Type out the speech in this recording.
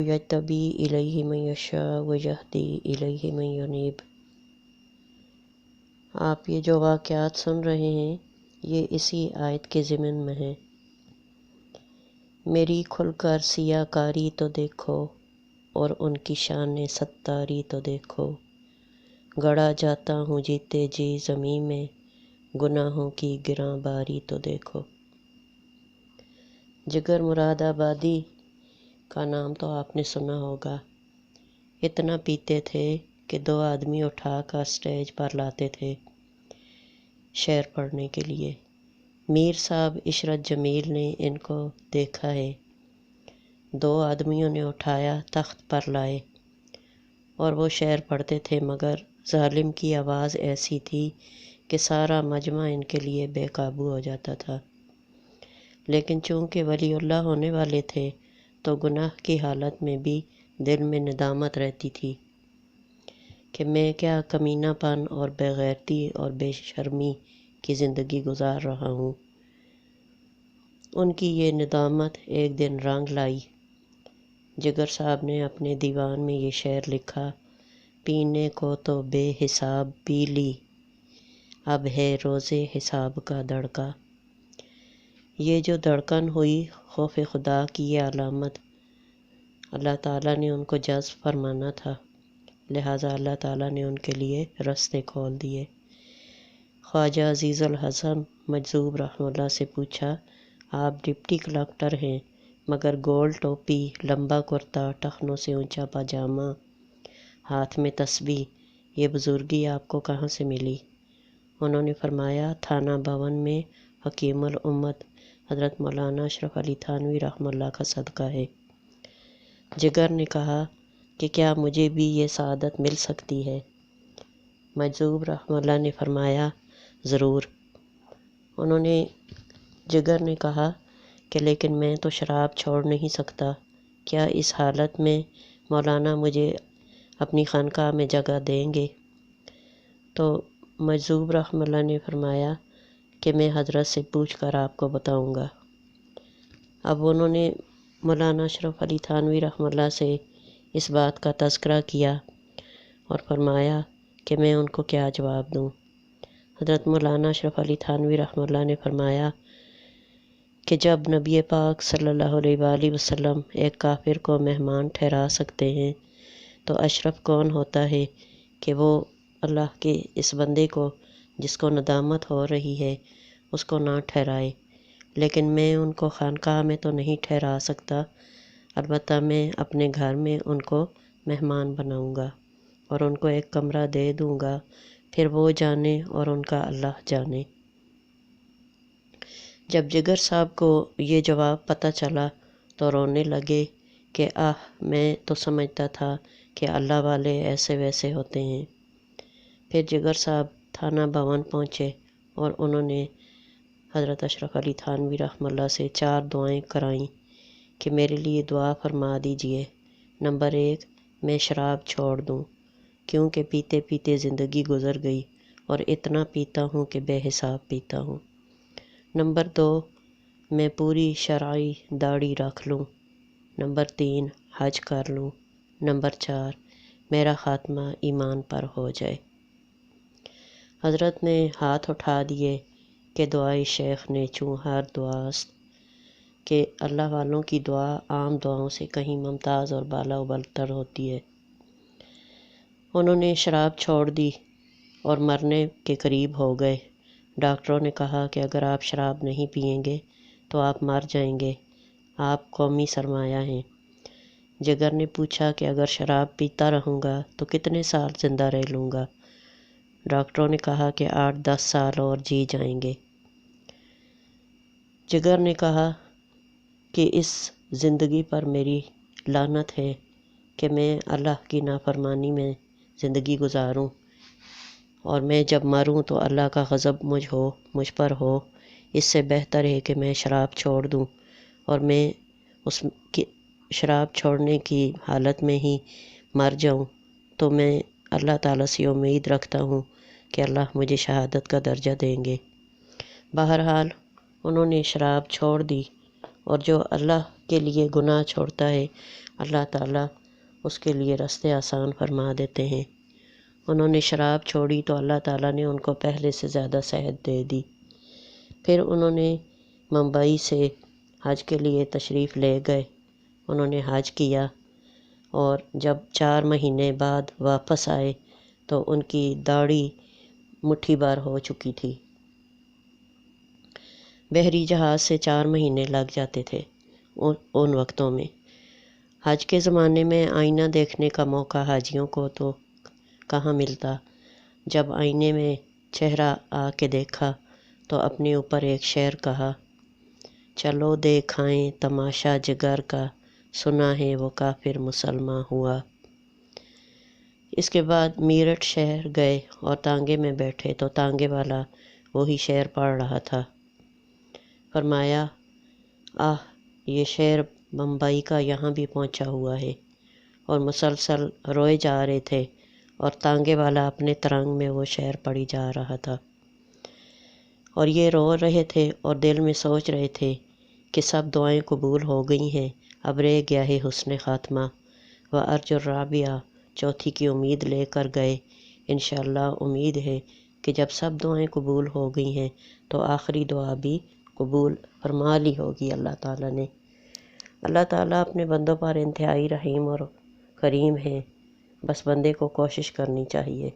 یجتبی الیہ من یشاء ویہدی الیہ من ینیب۔ آپ یہ جو واقعات سن رہے ہیں یہ اسی آیت کے ضمن میں ہیں۔ میری کھل کر سیاہ کاری تو دیکھو اور ان کی شان ستاری تو دیکھو، گڑا جاتا ہوں جیتے جی زمیں میں، گناہوں کی گراں باری تو دیکھو۔ جگر مراد آبادی کا نام تو آپ نے سنا ہوگا۔ اتنا پیتے تھے کہ 2 آدمی اٹھا کر اسٹیج پر لاتے تھے شعر پڑھنے کے لیے۔ میر صاحب عشرت جمیل نے ان کو دیکھا ہے، 2 آدمیوں نے اٹھایا تخت پر لائے اور وہ شعر پڑھتے تھے، مگر ظالم کی آواز ایسی تھی کہ سارا مجمع ان کے لیے بے قابو ہو جاتا تھا۔ لیکن چونکہ ولی اللہ ہونے والے تھے تو گناہ کی حالت میں بھی دل میں ندامت رہتی تھی کہ میں کیا کمینہ پن اور بے غیرتی اور بے شرمی کی زندگی گزار رہا ہوں۔ ان کی یہ ندامت ایک دن رنگ لائی۔ جگر صاحب نے اپنے دیوان میں یہ شعر لکھا: پینے کو تو بے حساب پی لی، اب ہے روز حساب کا دڑکا۔ یہ جو دھڑکن ہوئی خوف خدا کی یہ علامت اللہ تعالیٰ نے ان کو جذب فرمانا تھا، لہٰذا اللہ تعالیٰ نے ان کے لیے رستے کھول دیے۔ خواجہ عزیز الحسن مجذوب رحمہ اللہ سے پوچھا: آپ ڈپٹی کلکٹر ہیں مگر گول ٹوپی، لمبا کرتا، ٹخنوں سے اونچا پاجامہ، ہاتھ میں تسبیح، یہ بزرگی آپ کو کہاں سے ملی؟ انہوں نے فرمایا: تھانہ بھون میں حکیم الامت حضرت مولانا اشرف علی تھانوی رحمہ اللہ کا صدقہ ہے۔ جگر نے کہا کہ کیا مجھے بھی یہ سعادت مل سکتی ہے؟ مجذوب رحمہ اللہ نے فرمایا: ضرور۔ جگر نے کہا کہ لیکن میں تو شراب چھوڑ نہیں سکتا، کیا اس حالت میں مولانا مجھے اپنی خانقاہ میں جگہ دیں گے؟ تو مجذوب رحمہ اللہ نے فرمایا کہ میں حضرت سے پوچھ کر آپ کو بتاؤں گا۔ اب انہوں نے مولانا اشرف علی تھانوی رحمہ اللہ سے اس بات کا تذکرہ کیا اور فرمایا کہ میں ان کو کیا جواب دوں۔ حضرت مولانا اشرف علی تھانوی رحمہ اللہ نے فرمایا کہ جب نبی پاک صلی اللہ علیہ وآلہ وسلم ایک کافر کو مہمان ٹھہرا سکتے ہیں تو اشرف کون ہوتا ہے کہ وہ اللہ کے اس بندے کو جس کو ندامت ہو رہی ہے اس کو نہ ٹھہرائے۔ لیکن میں ان کو خانقاہ میں تو نہیں ٹھہرا سکتا، البتہ میں اپنے گھر میں ان کو مہمان بناؤں گا اور ان کو ایک کمرہ دے دوں گا، پھر وہ جانے اور ان کا اللہ جانے۔ جب جگر صاحب کو یہ جواب پتہ چلا تو رونے لگے کہ میں تو سمجھتا تھا کہ اللہ والے ایسے ویسے ہوتے ہیں۔ پھر جگر صاحب تھانہ بھون پہنچے اور انہوں نے حضرت اشرف علی تھانوی رحمہ اللہ سے 4 دعائیں کرائیں کہ میرے لیے دعا فرما دیجئے۔ نمبر 1، میں شراب چھوڑ دوں کیونکہ پیتے پیتے زندگی گزر گئی اور اتنا پیتا ہوں کہ بے حساب پیتا ہوں۔ نمبر 2، میں پوری شرعی داڑھی رکھ لوں۔ نمبر 3، حج کر لوں۔ نمبر 4، میرا خاتمہ ایمان پر ہو جائے۔ حضرت نے ہاتھ اٹھا دیے کہ دعائے شیخ نے چوں ہر دعا است، کہ اللہ والوں کی دعا عام دعاؤں سے کہیں ممتاز اور بالا و بالتر ہوتی ہے۔ انہوں نے شراب چھوڑ دی اور مرنے کے قریب ہو گئے۔ ڈاکٹروں نے کہا کہ اگر آپ شراب نہیں پئیں گے تو آپ مر جائیں گے، آپ قومی سرمایہ ہیں۔ جگر نے پوچھا کہ اگر شراب پیتا رہوں گا تو کتنے سال زندہ رہ لوں گا؟ ڈاکٹروں نے کہا کہ 8-10 سال اور جی جائیں گے۔ جگر نے کہا کہ اس زندگی پر میری لعنت ہے کہ میں اللہ کی نافرمانی میں زندگی گزاروں، اور میں جب مروں تو اللہ کا غضب مجھ پر ہو۔ اس سے بہتر ہے کہ میں شراب چھوڑ دوں اور میں اس کی شراب چھوڑنے کی حالت میں ہی مر جاؤں، تو میں اللہ تعالیٰ سے امید رکھتا ہوں کہ اللہ مجھے شہادت کا درجہ دیں گے۔ بہرحال انہوں نے شراب چھوڑ دی، اور جو اللہ کے لیے گناہ چھوڑتا ہے اللہ تعالیٰ اس کے لیے راستے آسان فرما دیتے ہیں۔ انہوں نے شراب چھوڑی تو اللہ تعالیٰ نے ان کو پہلے سے زیادہ صحت دے دی۔ پھر انہوں نے ممبئی سے حج کے لیے تشریف لے گئے، انہوں نے حج کیا، اور جب 4 مہینے بعد واپس آئے تو ان کی داڑھی مٹھی بھر ہو چکی تھی۔ بحری جہاز سے 4 مہینے لگ جاتے تھے ان وقتوں میں۔ حج کے زمانے میں آئینہ دیکھنے کا موقع حاجیوں کو تو کہاں ملتا۔ جب آئینے میں چہرہ آ کے دیکھا تو اپنے اوپر ایک شعر کہا، چلو دیکھائیں تماشا جگر کا، سنا ہے وہ کافر مسلمان ہوا۔ اس کے بعد میرٹھ شہر گئے اور تانگے میں بیٹھے تو تانگے والا وہی شعر پڑھ رہا تھا۔ فرمایا، یہ شعر بمبئی کا یہاں بھی پہنچا ہوا ہے، اور مسلسل روئے جا رہے تھے اور تانگے والا اپنے ترنگ میں وہ شعر پڑھی جا رہا تھا، اور یہ رو رہے تھے اور دل میں سوچ رہے تھے کہ سب دعائیں قبول ہو گئی ہیں، اب رہ گیا ہے حسن خاتمہ۔ و ارجو الرابعہ، چوتھی کی امید لے کر گئے۔ انشاءاللہ امید ہے کہ جب سب دعائیں قبول ہو گئی ہیں تو آخری دعا بھی قبول فرما لی ہوگی اللہ تعالیٰ نے۔ اللہ تعالیٰ اپنے بندوں پر انتہائی رحیم اور کریم ہے، بس بندے کو کوشش کرنی چاہیے۔